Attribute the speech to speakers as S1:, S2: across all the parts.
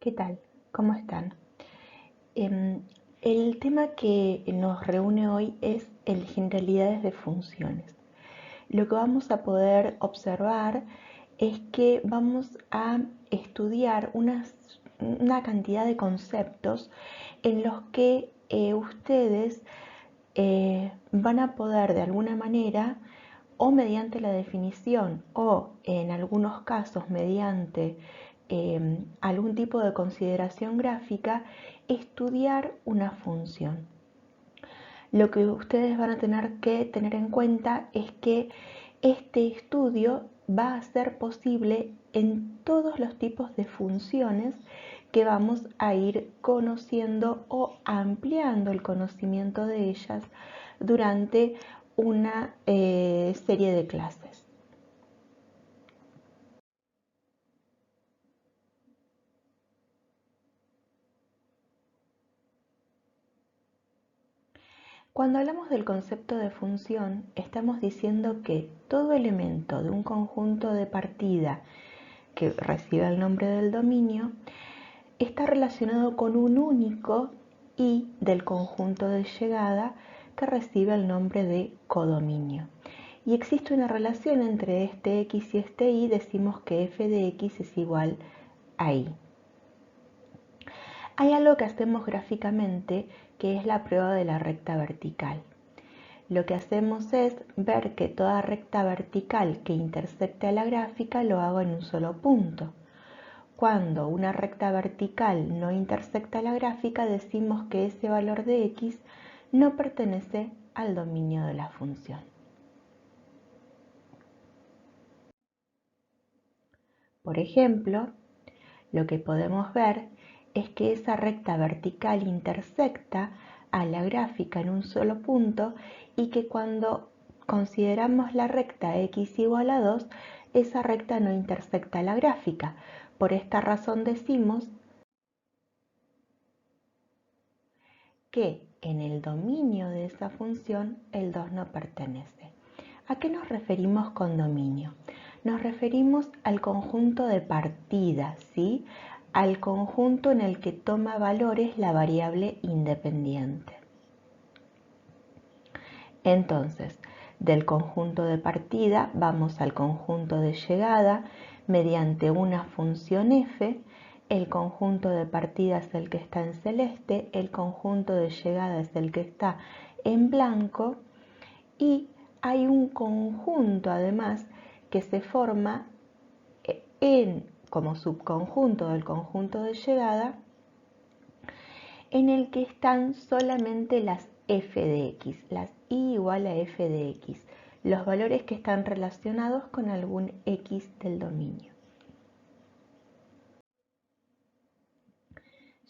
S1: ¿Qué tal? ¿Cómo están? El tema que nos reúne hoy es el generalidades de funciones. Lo que vamos a poder observar es que vamos a estudiar una cantidad de conceptos en los que ustedes van a poder de alguna manera o mediante la definición o en algunos casos mediante algún tipo de consideración gráfica, estudiar una función. Lo que ustedes van a tener que tener en cuenta es que este estudio va a ser posible en todos los tipos de funciones que vamos a ir conociendo o ampliando el conocimiento de ellas durante una serie de clases. Cuando hablamos del concepto de función, estamos diciendo que todo elemento de un conjunto de partida que recibe el nombre del dominio está relacionado con un único y del conjunto de llegada que recibe el nombre de codominio. Y existe una relación entre este x y este y, decimos que f de x es igual a y. Hay algo que hacemos gráficamente que es la prueba de la recta vertical. Lo que hacemos es ver que toda recta vertical que intersecte a la gráfica lo hago en un solo punto. Cuando una recta vertical no intersecta a la gráfica, decimos que ese valor de x no pertenece al dominio de la función. Por ejemplo, lo que podemos ver es que esa recta vertical intersecta a la gráfica en un solo punto y que cuando consideramos la recta x igual a 2, esa recta no intersecta a la gráfica. Por esta razón decimos que en el dominio de esa función el 2 no pertenece. ¿A qué nos referimos con dominio? Nos referimos al conjunto de partida, ¿sí? Al conjunto en el que toma valores la variable independiente. Entonces, del conjunto de partida vamos al conjunto de llegada mediante una función f. El conjunto de partida es el que está en celeste, el conjunto de llegada es el que está en blanco y hay un conjunto además que se forma como subconjunto del conjunto de llegada en el que están solamente las f de x, las y igual a f de x, los valores que están relacionados con algún x del dominio.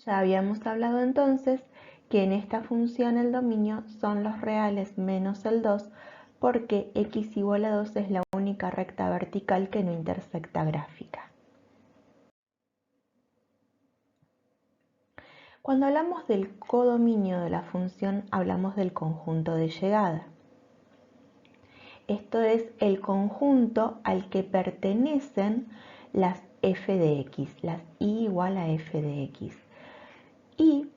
S1: Ya habíamos hablado entonces que en esta función el dominio son los reales menos el 2 porque x igual a 2 es la única recta vertical que no intersecta gráfica. Cuando hablamos del codominio de la función, hablamos del conjunto de llegada. Esto es el conjunto al que pertenecen las f de x, las y igual a f de x. Y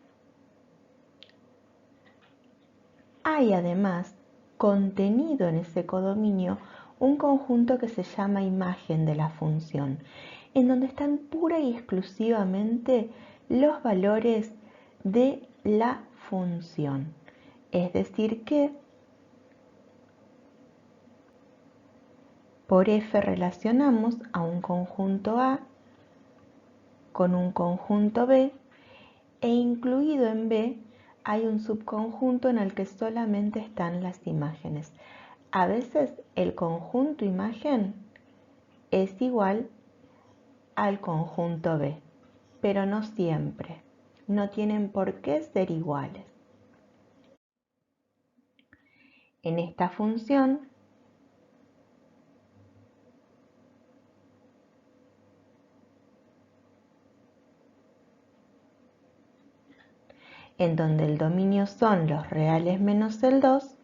S1: hay además contenido en ese codominio un conjunto que se llama imagen de la función, en donde están pura y exclusivamente los valores de la función. Es decir que por f relacionamos a un conjunto A con un conjunto B e incluido en B hay un subconjunto en el que solamente están las imágenes. A veces el conjunto imagen es igual al conjunto B, pero no siempre. No tienen por qué ser iguales. En esta función, en donde el dominio son los reales menos el 2,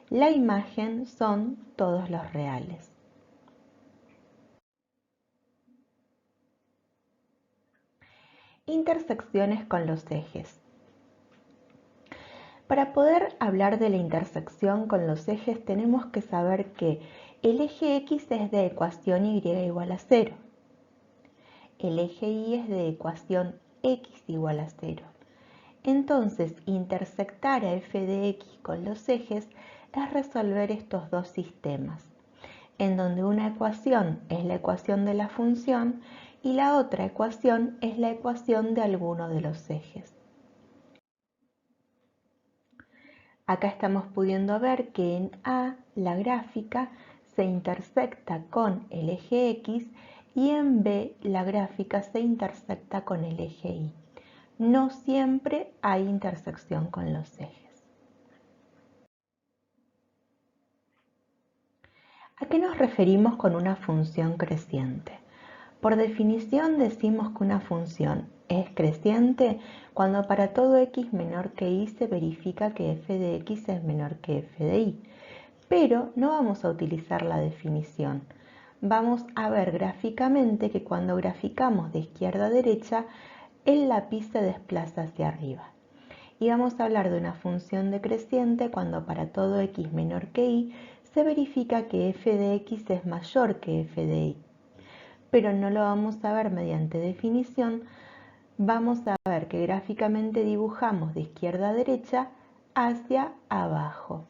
S1: la imagen son todos los reales. Intersecciones con los ejes. Para poder hablar de la intersección con los ejes tenemos que saber que el eje X es de ecuación Y igual a 0. El eje Y es de ecuación X igual a 0. Entonces, intersectar a f de x con los ejes es resolver estos dos sistemas, en donde una ecuación es la ecuación de la función y la otra ecuación es la ecuación de alguno de los ejes. Acá estamos pudiendo ver que en A la gráfica se intersecta con el eje X y en B la gráfica se intersecta con el eje Y. No siempre hay intersección con los ejes. ¿A qué nos referimos con una función creciente? Por definición decimos que una función es creciente cuando para todo x menor que y se verifica que f de x es menor que f de y. Pero no vamos a utilizar la definición. Vamos a ver gráficamente que cuando graficamos de izquierda a derecha, el lápiz se desplaza hacia arriba. Y vamos a hablar de una función decreciente cuando para todo x menor que y se verifica que f de x es mayor que f de y. Pero no lo vamos a ver mediante definición, vamos a ver que gráficamente dibujamos de izquierda a derecha hacia abajo.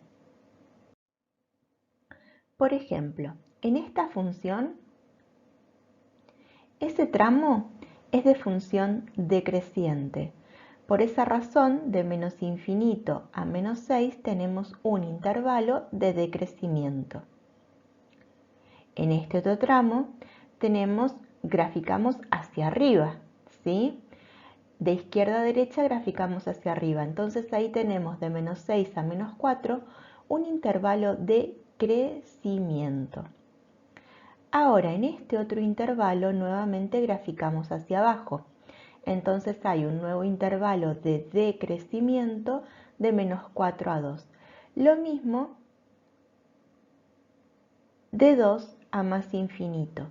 S1: Por ejemplo, en esta función, ese tramo es de función decreciente. Por esa razón, de menos infinito a menos 6 tenemos un intervalo de decrecimiento. En este otro tramo graficamos hacia arriba, ¿sí? De izquierda a derecha graficamos hacia arriba. Entonces ahí tenemos de menos 6 a menos 4 un intervalo de crecimiento. Ahora en este otro intervalo nuevamente graficamos hacia abajo. Entonces hay un nuevo intervalo de decrecimiento de menos 4 a 2. Lo mismo de 2 a más infinito.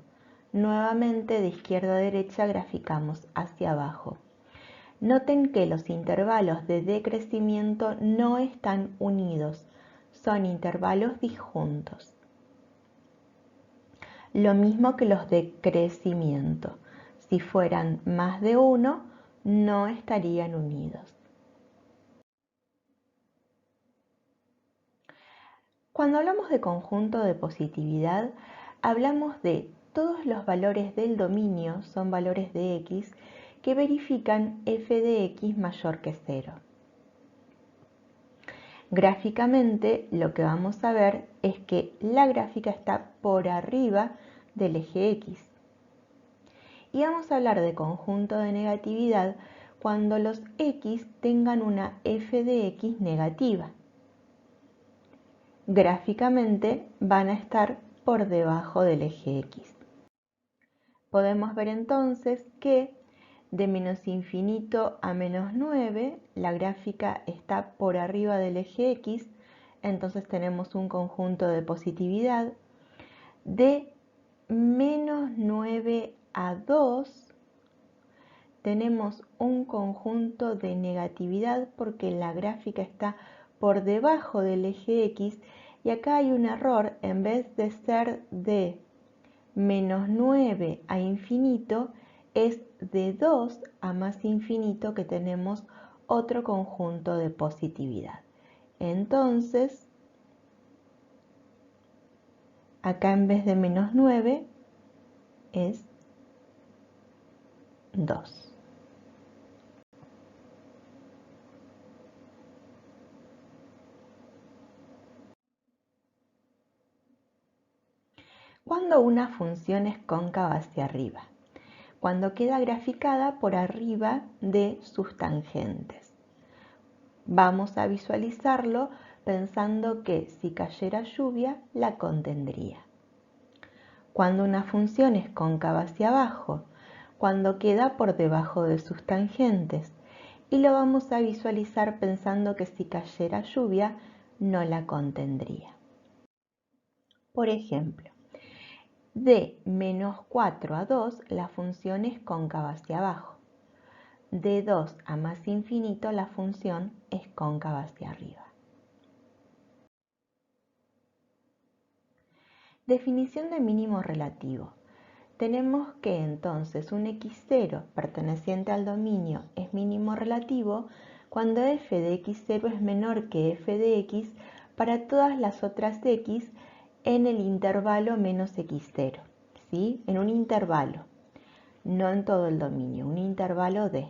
S1: Nuevamente de izquierda a derecha graficamos hacia abajo. Noten que los intervalos de decrecimiento no están unidos, son intervalos disjuntos. Lo mismo que los de crecimiento. Si fueran más de uno, no estarían unidos. Cuando hablamos de conjunto de positividad, hablamos de todos los valores del dominio, son valores de x, que verifican f de x mayor que 0. Gráficamente, lo que vamos a ver es que la gráfica está por arriba del eje X. Y vamos a hablar de conjunto de negatividad cuando los X tengan una f de X negativa. Gráficamente van a estar por debajo del eje X. Podemos ver entonces que de menos infinito a menos 9, la gráfica está por arriba del eje X, entonces tenemos un conjunto de positividad. De menos 9 a 2, tenemos un conjunto de negatividad porque la gráfica está por debajo del eje X y acá hay un error, en vez de ser de menos 9 a infinito, es de 2 a más infinito que tenemos otro conjunto de positividad. Entonces, acá en vez de menos 9 es 2. Cuando una función es cóncava hacia arriba, cuando queda graficada por arriba de sus tangentes. Vamos a visualizarlo pensando que si cayera lluvia la contendría. Cuando una función es cóncava hacia abajo, cuando queda por debajo de sus tangentes, y lo vamos a visualizar pensando que si cayera lluvia no la contendría. Por ejemplo, de menos 4 a 2 la función es cóncava hacia abajo. de 2 a más infinito la función es cóncava hacia arriba. Definición de mínimo relativo. Tenemos que entonces un x0 perteneciente al dominio es mínimo relativo cuando f de x0 es menor que f de x para todas las otras x en el intervalo menos x0, ¿sí? En un intervalo, no en todo el dominio, un intervalo de.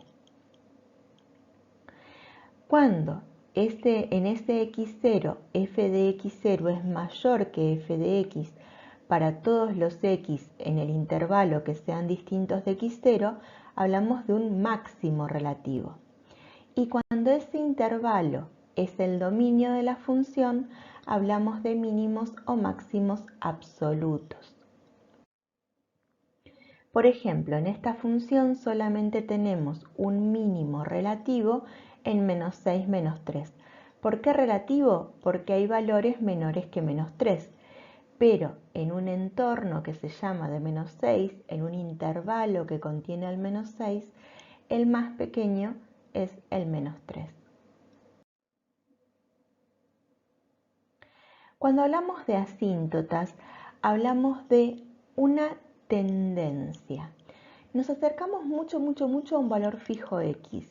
S1: Cuando en ese x0 f de x0 es mayor que f de x para todos los x en el intervalo que sean distintos de x0, hablamos de un máximo relativo. Y cuando ese intervalo es el dominio de la función, hablamos de mínimos o máximos absolutos. Por ejemplo, en esta función solamente tenemos un mínimo relativo en menos 6 menos 3. ¿Por qué relativo? Porque hay valores menores que menos 3. Pero en un entorno que se llama de menos 6, en un intervalo que contiene al menos 6, el más pequeño es el menos 3. Cuando hablamos de asíntotas, hablamos de una tendencia. Nos acercamos mucho a un valor fijo x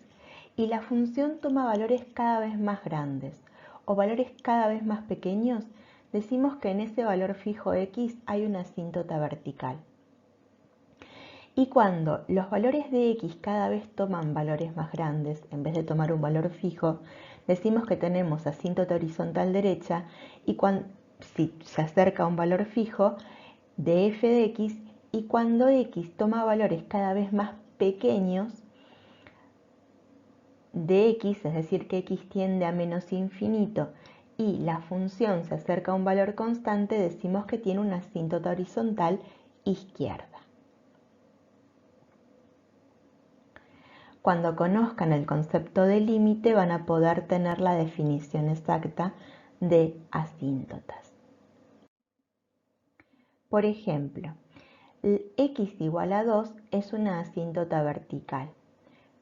S1: y la función toma valores cada vez más grandes o valores cada vez más pequeños. Decimos que en ese valor fijo x hay una asíntota vertical. Y cuando los valores de x cada vez toman valores más grandes, en vez de tomar un valor fijo, decimos que tenemos asíntota horizontal derecha y si se acerca a un valor fijo de f de x, y cuando x toma valores cada vez más pequeños de x, es decir, que x tiende a menos infinito y la función se acerca a un valor constante, decimos que tiene una asíntota horizontal izquierda. Cuando conozcan el concepto de límite van a poder tener la definición exacta de asíntotas. Por ejemplo, x igual a 2 es una asíntota vertical.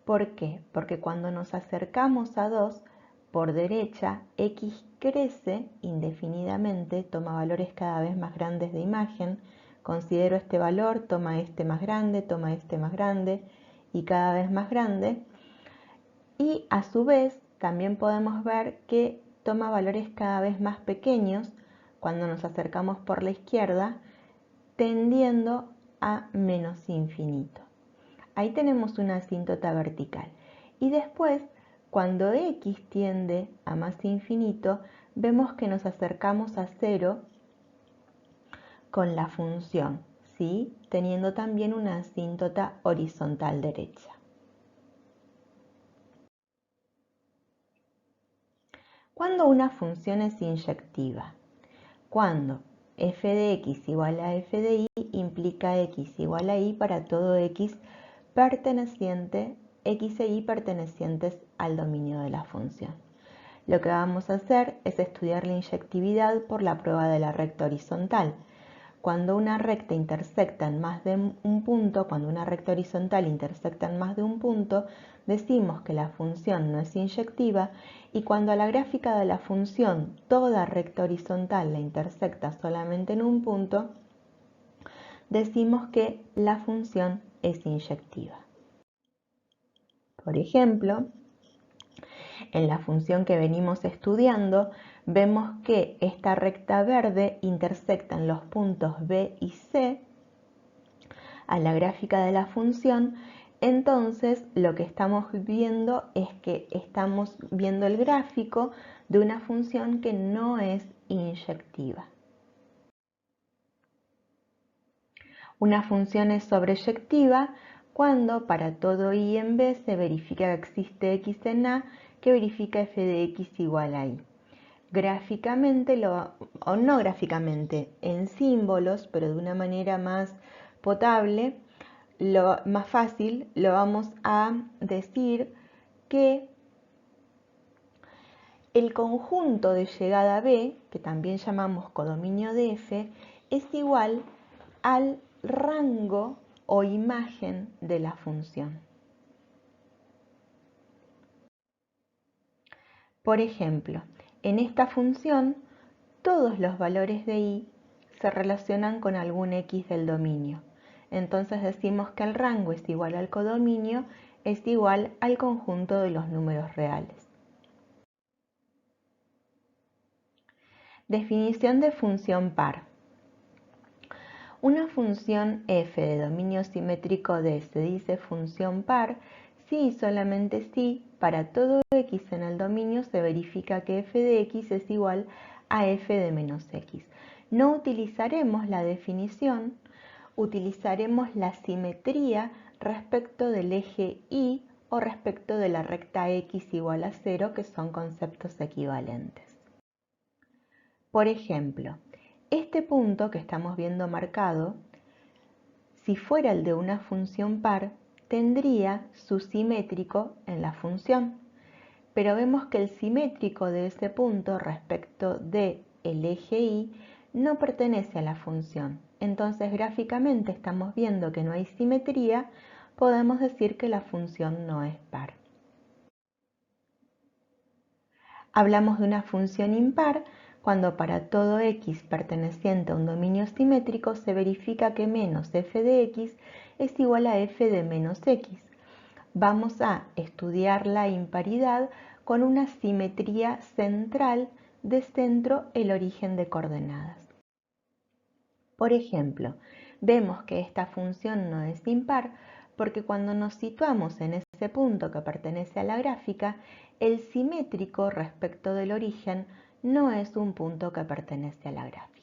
S1: ¿Por qué? Porque cuando nos acercamos a 2, por derecha, x crece indefinidamente, toma valores cada vez más grandes de imagen, considero este valor, toma este más grande, toma este más grande y cada vez más grande. Y a su vez también podemos ver que toma valores cada vez más pequeños cuando nos acercamos por la izquierda, tendiendo a menos infinito. Ahí tenemos una asíntota vertical. Y después, cuando x tiende a más infinito, vemos que nos acercamos a 0 con la función, ¿sí? Teniendo también una asíntota horizontal derecha. ¿Cuándo una función es inyectiva? Cuando f de x igual a f de y implica x igual a y para todo x perteneciente, x e y pertenecientes al dominio de la función. Lo que vamos a hacer es estudiar la inyectividad por la prueba de la recta horizontal. Cuando una recta intersecta en más de un punto, cuando una recta horizontal intersecta en más de un punto, decimos que la función no es inyectiva, y cuando a la gráfica de la función toda recta horizontal la intersecta solamente en un punto, decimos que la función es inyectiva. Por ejemplo, en la función que venimos estudiando, vemos que esta recta verde intersecta en los puntos B y C a la gráfica de la función. Entonces lo que estamos viendo es que estamos viendo el gráfico de una función que no es inyectiva. Una función es sobreyectiva cuando para todo y en B se verifica que existe x en A que verifica f de x igual a y. Gráficamente, o no gráficamente, en símbolos, pero de una manera más potable, más fácil, lo vamos a decir que el conjunto de llegada B, que también llamamos codominio de F, es igual al rango o imagen de la función. Por ejemplo, en esta función, todos los valores de y se relacionan con algún x del dominio. Entonces decimos que el rango es igual al codominio, es igual al conjunto de los números reales. Definición de función par. Una función f de dominio simétrico D se dice función par si y solamente si para todo x en el dominio se verifica que f de x es igual a f de menos x. No utilizaremos la definición, utilizaremos la simetría respecto del eje y o respecto de la recta x igual a 0, que son conceptos equivalentes. Por ejemplo, este punto que estamos viendo marcado, si fuera el de una función par, tendría su simétrico en la función. Pero vemos que el simétrico de ese punto respecto del eje y no pertenece a la función. Entonces, gráficamente estamos viendo que no hay simetría, podemos decir que la función no es par. Hablamos de una función impar cuando para todo x perteneciente a un dominio simétrico se verifica que menos f de x es igual a f de menos x. Vamos a estudiar la imparidad con una simetría central de centro el origen de coordenadas. Por ejemplo, vemos que esta función no es impar porque cuando nos situamos en ese punto que pertenece a la gráfica, el simétrico respecto del origen no es un punto que pertenece a la gráfica.